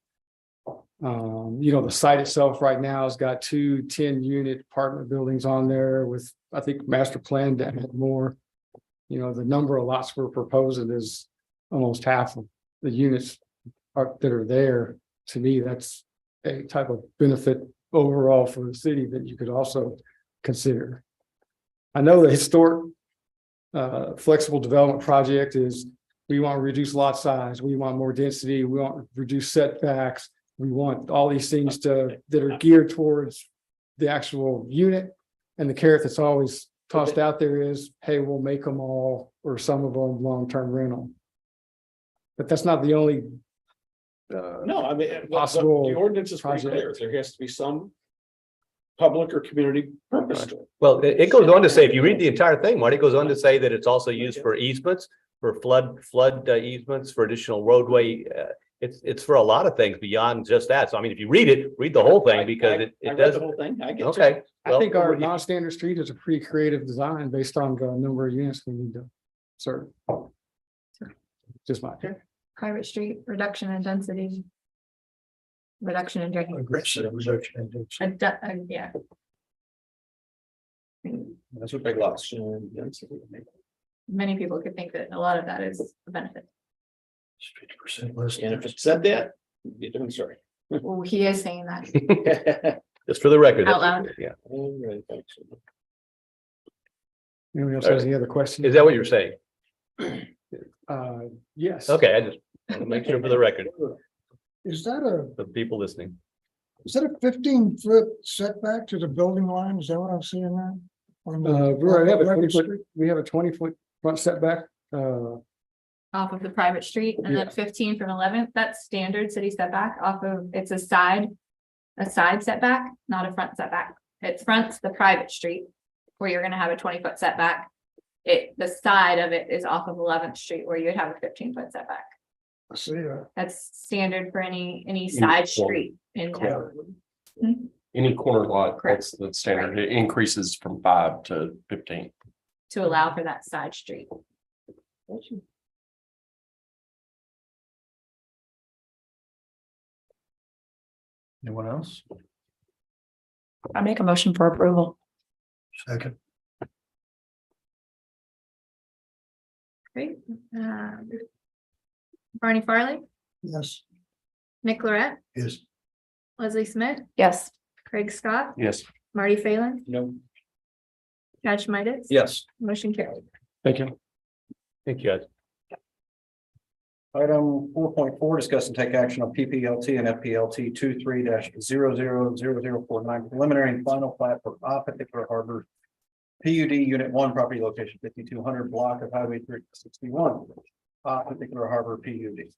The site itself right now has got 2 10-unit apartment buildings on there with, I think, master plan to add more. The number of lots we're proposing is almost half of the units that are there. To me, that's a type of benefit overall for the city that you could also consider. I know the historic flexible development project is, we want to reduce lot size, we want more density, we want to reduce setbacks. We want all these things that are geared towards the actual unit. And the carrot that's always tossed out there is, hey, we'll make them all or some of them long-term rental. But that's not the only No, I mean, Possible the ordinance is pretty clear. project. There has to be some public or community purpose to it. Well, it goes on to say, if you read the entire thing, Marty, it goes on to say that it's also used for easements, for flood easements, for additional roadway. It's for a lot of things beyond just that. So I mean, if you read it, read the whole thing because I it read does. the whole thing. I get you. Okay. I think our well, non-standard street is a pretty creative design based on the number of units we need to serve. Just my opinion. Private street, reduction in density. Reduction in drinking. Aggressive reduction in density. Yeah. That's what big lots. Many people could think that a lot of that is a benefit. 50% less. And if it said that, be a different story. Well, he is saying that Just for the record. out loud. Yeah. All right, thanks. Anyone else has any other questions? Is that what you're saying? Yes. Okay, I just want to make sure for the record, Is that a the people listening. 15-foot setback to the building line? Is that what I'm seeing there? On the- We have a Record 20-foot, Street? we have a 20-foot front setback. Off of the private street and then 15 from 11th, that's standard city setback off of, it's a side setback, not a front setback. It fronts the private street where you're gonna have a 20-foot setback. The side of it is off of 11th Street where you'd have a 15-foot setback. I see that. That's standard for any side street in town. Any corner lot, Correct. that's standard. It increases from 5 to 15. To allow for that side street. Anyone else? I make a motion for approval. Second. Great. Barney Farley, Yes. Nick Lorette, Yes. Leslie Smith, Yes. Craig Scott, Yes. Marty Phelan, No. Chad Schmidt. Yes. Motion carried. Thank you. Thank you, guys. Item 4.4, discuss and take action on PPLT and FPLT 23-000049 preliminary and final plat for Particular Harbor PUD Unit 1, property location 5200 block of Highway 361. Particular Harbor PUD.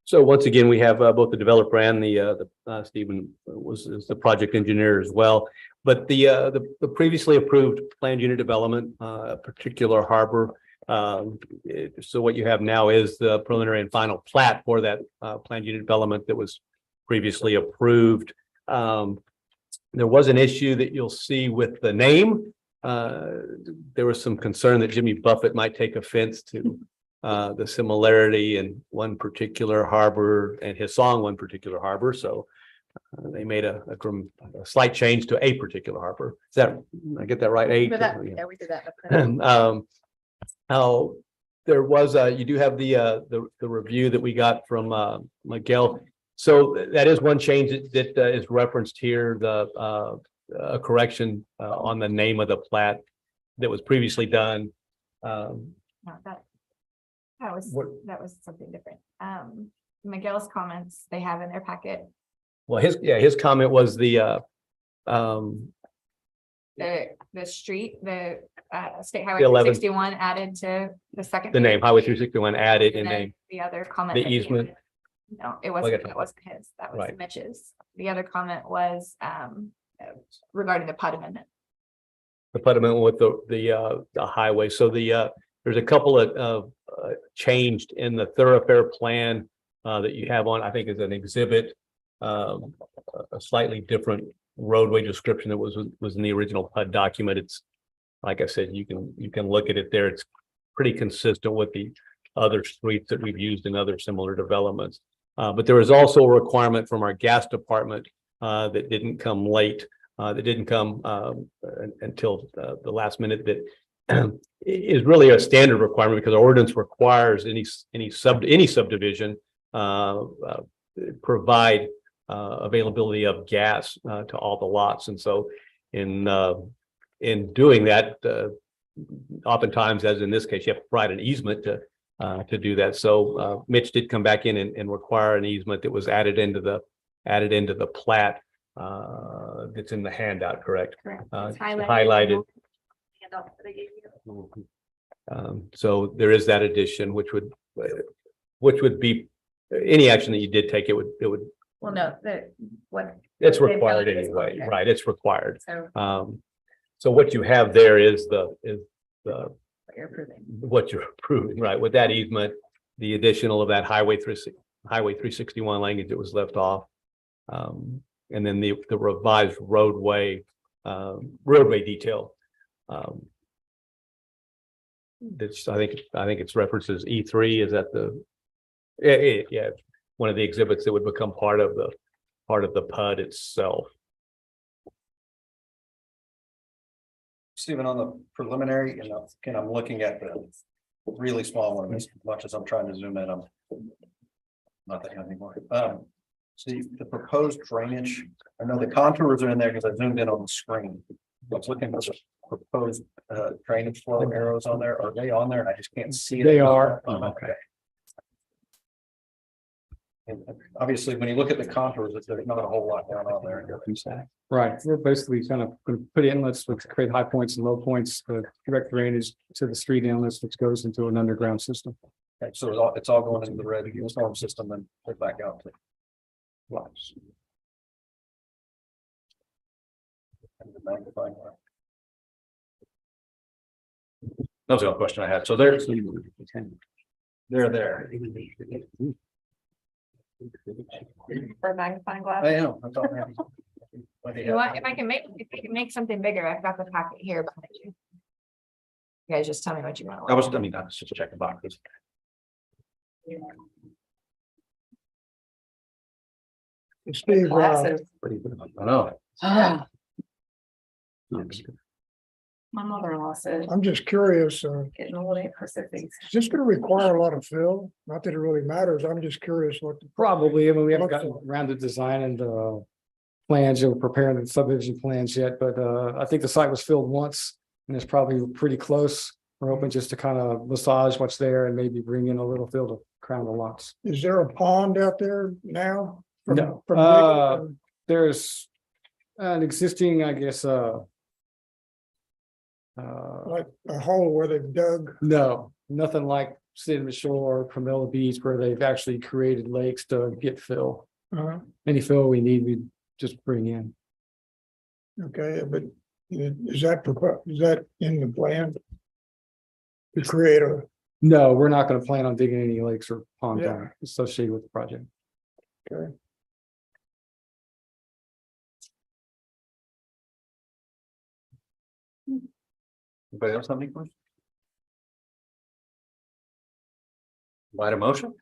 So once again, we have both the developer and the Stephen is the project engineer as well. But the previously approved planned unit development, Particular Harbor. So what you have now is the preliminary and final plat for that planned unit development that was previously approved. There was an issue that you'll see with the name. There was some concern that Jimmy Buffett might take offense to the similarity in one particular harbor and his song, One Particular Harbor. So they made a slight change to A Particular Harbor. Is that, I get that right? But that, Yeah. yeah, we did that. There was you do have the review that we got from Miguel. So that is one change that is referenced here, the a correction on the name of the plat that was previously done. No, that was something different. Miguel's comments they have in their packet. Well, his comment was The street, the State Highway 11. 61 added to the second. the name page. Highway 361 added And in then name. the other comment. the that he easement. added- No, it I wasn't, got that that. wasn't his, that was Right. Mitch's. The other comment was regarding the PUD amendment. The pediment with the highway. So there's a couple of changed in the thoroughfare plan that you have on, I think is an exhibit. A slightly different roadway description that was in the original PUD document. It's like I said, you can look at it there. It's pretty consistent with the other streets that we've used in other similar developments. But there was also a requirement from our gas department that didn't come late, that didn't come until the last minute, that is really a standard requirement because our ordinance requires any subdivision provide availability of gas to all the lots. And so in doing that, oftentimes, as in this case, you have to provide an easement to do that. So Mitch did come back in and require an easement that was added into the plat that's in the handout, correct? Correct. It's It's highlighted. Handout that I gave you. So there is that addition, which would be any action that you did take, it would, Well, no, what. it's what they've required done is anyway, okay. right? It's required. So So what you have there is what you're approving. what you're approving, right? With that easement, the additional of that Highway 361 language that was left off. And then the revised roadway detail. That's, I think it's references E3, is that yeah, one of the exhibits that would become part of the PUD itself. Stephen, on the preliminary, and again, I'm looking at the really small one, as much as I'm trying to zoom in, I'm not that young anymore. See, the proposed drainage, I know the contours are in there because I zoomed in on the screen. I was looking for the proposed drainage flow arrows on there. Are they on there? And I just can't see it. They are. Oh, okay. And obviously, when you look at the contours, there's not a whole lot going on there. Right, we're basically kind of going to put inlets which create high points and low points, direct drainage to the street inlets, which goes into an underground system. Okay, so it's all going into the red storm system and put back out to lots. And the magnifying glass. That was the only question I had. So they're there. For magnifying glass. I am. I thought maybe- You want, if I can make something bigger, I've got the packet here behind you. You guys just tell me what you want. I was just checking boxes. Steve, Glasses. I know. My mother-in-law said, I'm just curious, getting old ain't for sick things. is this gonna require a lot of fill? Not that it really matters, I'm just curious what. Probably, I mean, we haven't gotten around to design and plans, you're preparing the subdivision plans yet, but I think the site was filled once and it's probably pretty close. We're hoping just to kind of massage what's there and maybe bring in a little fill to crown the lots. Is there a pond out there now? From- No. from digging? There's an existing, I guess, Like a hole where they've dug? no, nothing like Cinnamon Shore, Camilla Beach, where they've actually created lakes to get fill. Any fill we need, we just bring in. Okay, but is that in the plan? To create a, No, we're not gonna plan on digging any lakes or ponds Yeah. associated with the project. okay, Anybody else have any questions? Light a motion?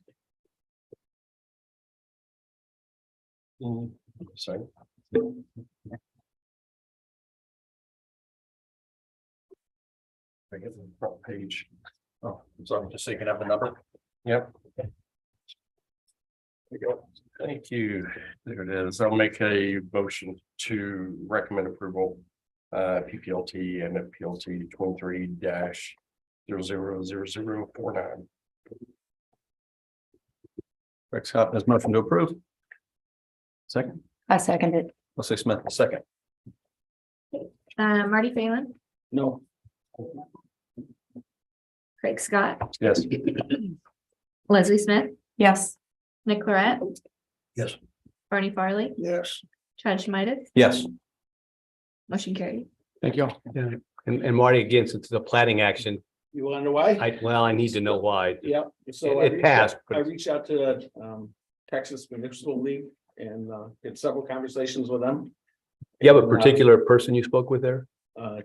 Sorry. I guess the front page. Oh, I'm sorry, just so you can have the number. Yep. There we go. Thank you. There it is. I'll make a motion to recommend approval. PPLT and PLT 23-000049. Rick Scott has motion to approve. Second, I seconded. Leslie Smith, second. Marty Phelan, No, Craig Scott, Yes. Leslie Smith, Yes. Nick Laret. Yes. Barney Farley, yes, Chad Schmidt, Yes. motion carried. Thank you all. And Marty, again, since it's a planning action, you wanna know why? I need to know why. Yeah, so It passed, but- I reached out to Texas Municipal League and had several conversations with them. You have a And, particular person you spoke with there? I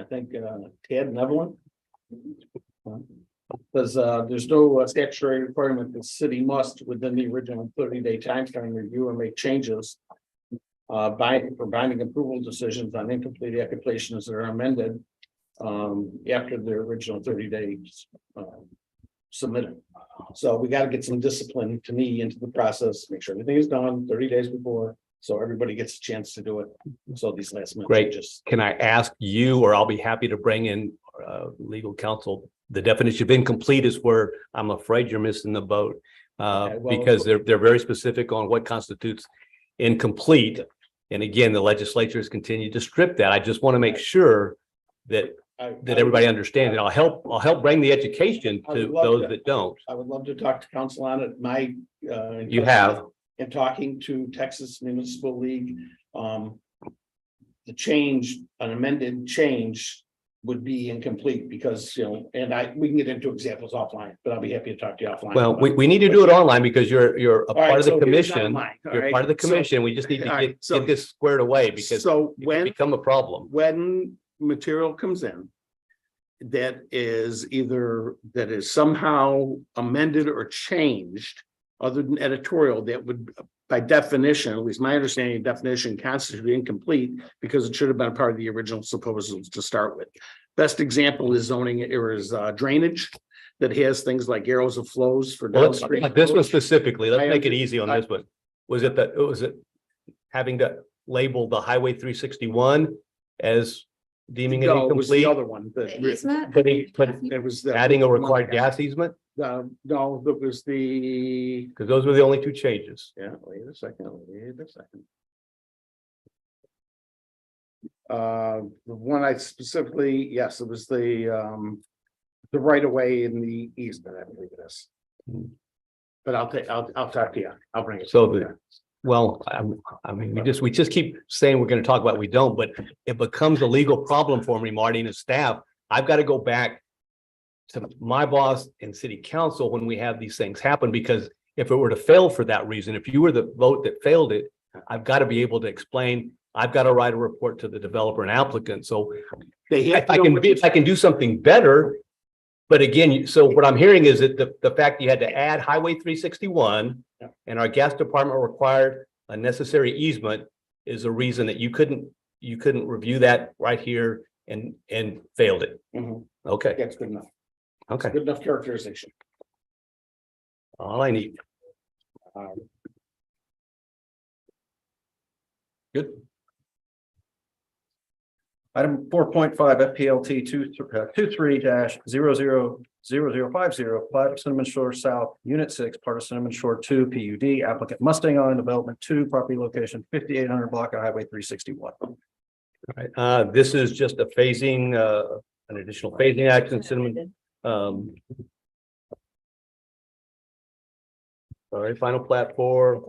think Ted Nevelin. Because there's no statutory requirement the city must, within the original 30-day timeframe, review or make changes. For binding approval decisions on incomplete applications that are amended. After the original 30 days. Submitted. So we got to get some discipline to me into the process, make sure everything is done 30 days before. So everybody gets a chance to do it. So these last minute Great. changes. Can I ask you, or I'll be happy to bring in legal counsel, the definition of incomplete is where I'm afraid you're missing the boat. Okay, well- Because they're very specific on what constitutes incomplete. And again, the legislature has continued to strip that. I just want to make sure that everybody understands it. I'll help bring the education I to would love those to. that don't. I would love to talk to council on it. You have. And talking to Texas Municipal League, the change, an amended change would be incomplete because, and we can get into examples offline, but I'll be happy to talk to you offline. Well, we need to do it online because you're a All right, part of so the here's commission. online, all You're right? part of the So- commission. We just need to all right, so- get this squared away because So it can when, become a problem. when material comes in. That is somehow amended or changed, other than editorial, that would, by definition, at least my understanding of definition, constitute incomplete. Because it should have been a part of the original proposals to start with. Best example is zoning, or is drainage. That has things like arrows of flows for Well, downstream. this one specifically, let's I make it under- easy on this one. Was it having to label the Highway 361 as deeming it No, it was the incomplete? other one. The easement? It was. Adding a required gas easement? No, that was the, Because those were the only two changes. wait a second. The one I specifically, yes, it was the right of way in the easement, I believe it is. But I'll talk to you. I'll bring it. So well, I mean, we just keep saying we're going to talk about it, we don't, but it becomes a legal problem for me, Marty, and his staff. I've got to go back to my boss and city council when we have these things happen, because if it were to fail for that reason, if you were the vote that failed it, I've got to be able to explain, I've got to write a report to the developer and applicant. So if I can do something better. But again, so what I'm hearing is that the fact you had to add Highway 361 and our gas department required a necessary easement is a reason that you couldn't review that right here and failed it. Mhm. Okay, That's good enough. okay, Good enough characterization. all I need. Good. Item 4.5 FPLT 23-000050, plat of Cinnamon Shore South, Unit 6, part of Cinnamon Shore 2 PUD, applicant Mustang Island Development 2, property location 5800 block of Highway 361. All right, this is just a phasing, an additional phasing action, Cinnamon. All right, final platform.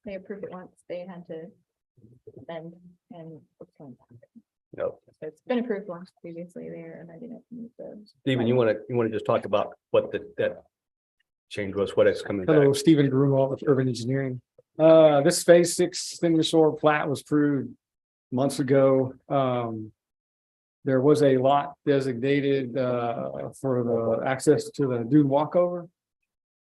They approved it once, they had to bend and. No, So it's been approved once previously there and I didn't. Stephen, you want to just talk about what that change was, what it's coming back? Hello, Stephen Grunwald with Urban Engineering. This phase 6 Cinnamon Shore plat was approved months ago. There was a lot designated for the access to the dune walkover.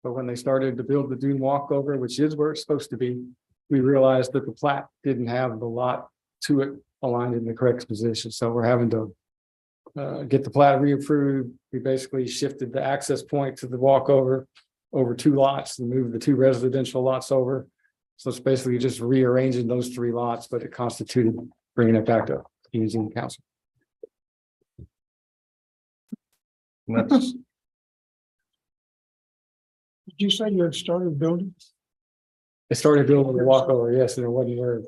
But when they started to build the dune walkover, which is where it's supposed to be, we realized that the plat didn't have the lot to it aligned in the correct position. So we're having to get the plat reapproved. We basically shifted the access point to the walkover over 2 lots and moved the 2 residential lots over. So it's basically just rearranging those 3 lots, but it constituted bringing it back to using council. That's- Did you say you had started building? It started building the walkover, yes, and it wasn't where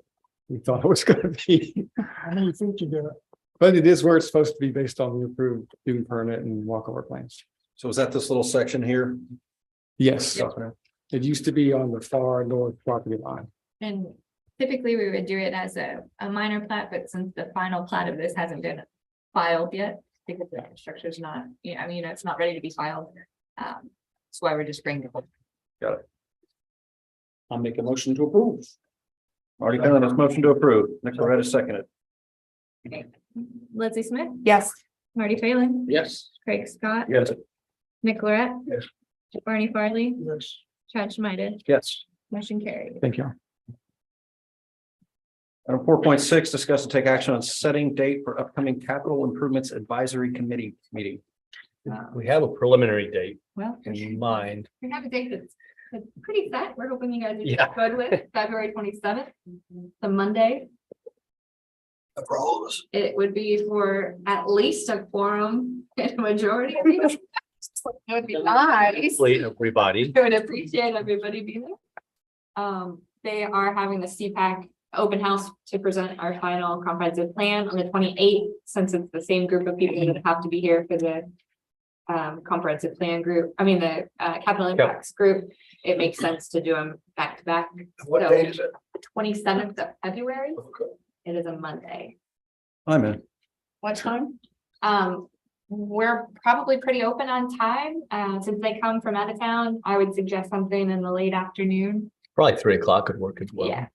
we thought it was gonna be. How many feet you got? But it is where it's supposed to be based on the approved dune permit and walkover plans. So is that this little section here? Yes, it used to be on the far north property line. And typically we would do it as a minor plat, but since the final plat of this hasn't been filed yet, because the structure is not, it's not ready to be filed. That's why we're just bringing it. I'll make a motion to approve. Already done, this motion to approve. Nick Loretta seconded. Leslie Smith, Yes. Marty Phelan, Yes. Craig Scott, Yes. Nick Lorette, Yes. Barney Farley, Yes. Chad Schmidt, Yes. motion carried. Thank you. Item 4.6, discuss and take action on setting date for upcoming capital improvements advisory committee meeting. We have a preliminary date Well, in mind. we have a date that's pretty set. We're hoping you guys Yeah. are good with February 27th, the Monday. For all of us. It would be for at least a quorum and a majority of you. It would be nice. Hopefully, everybody. I would appreciate everybody being there. They are having the CPAC open house to present our final comprehensive plan on the 28th, since it's the same group of people that have to be here for the comprehensive plan group, the capital impacts group. It makes sense to do them back to back. What So, date is it? 27th of February. Okay. It is a Monday. I'm in. What time? We're probably pretty open on time. Since they come from out of town, I would suggest something in the late afternoon. Probably 3 o'clock could work as well. Yeah.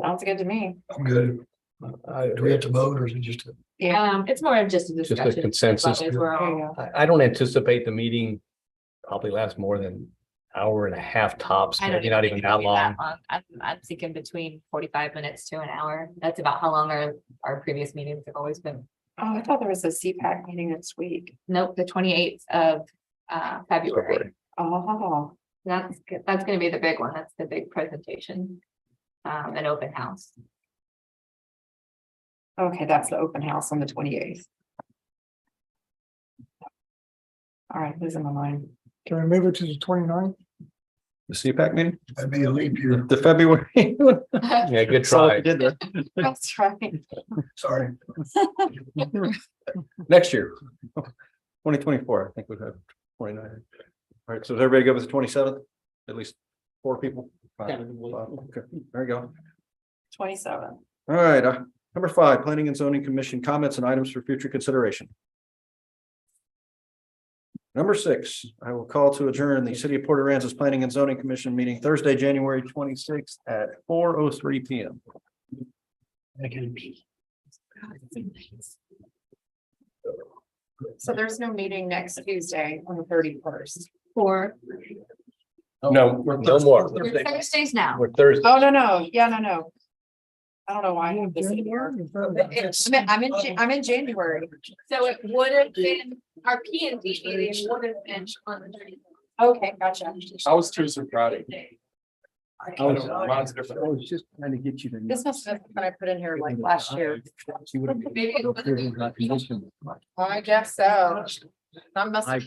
Sounds good to me. I'm good. Do we have to vote or is it just? It's more of just a a discussion. consensus. as we're all- There you go. I don't anticipate the meeting probably lasts more than hour and a half tops, I don't maybe not think even it'll that be long. I'm thinking between 45 minutes to an hour. That's about how long our previous meetings have always been. Oh, I thought there was a CPAC meeting next week. Nope, the 28th of February. Oh, That's gonna be the big one. That's the big presentation. An open house. okay, that's the open house on the 28th. All right, losing my mind. Can we move it to the 29th? The CPAC meeting? That'd be a leap year. The February. Yeah, good Saw what try. you did there. That's right. Sorry. Next year. 2024, I think we've had 29. All right, so is everybody good with the 27th? At least 4 people? Five. Okay, there you go. 27. All right, number 5, Planning and Zoning Commission comments and items for future consideration. Number 6, I will call to adjourn the City of Port Aransas Planning and Zoning Commission meeting Thursday, January 26th at 4:03 p.m. So there's no meeting next Tuesday on the 31st. For No, no more. Thursdays now. We're Thursday. Oh, no. Yeah, no. I don't know why I have this in here. I'm in January. So it would have been, our P and D meeting would have been on the 30th. Okay, gotcha. I was Tuesday, Friday. I was just trying to get you to. This must have been when I put in here like last year. Maybe it'll- I guess so. I must, I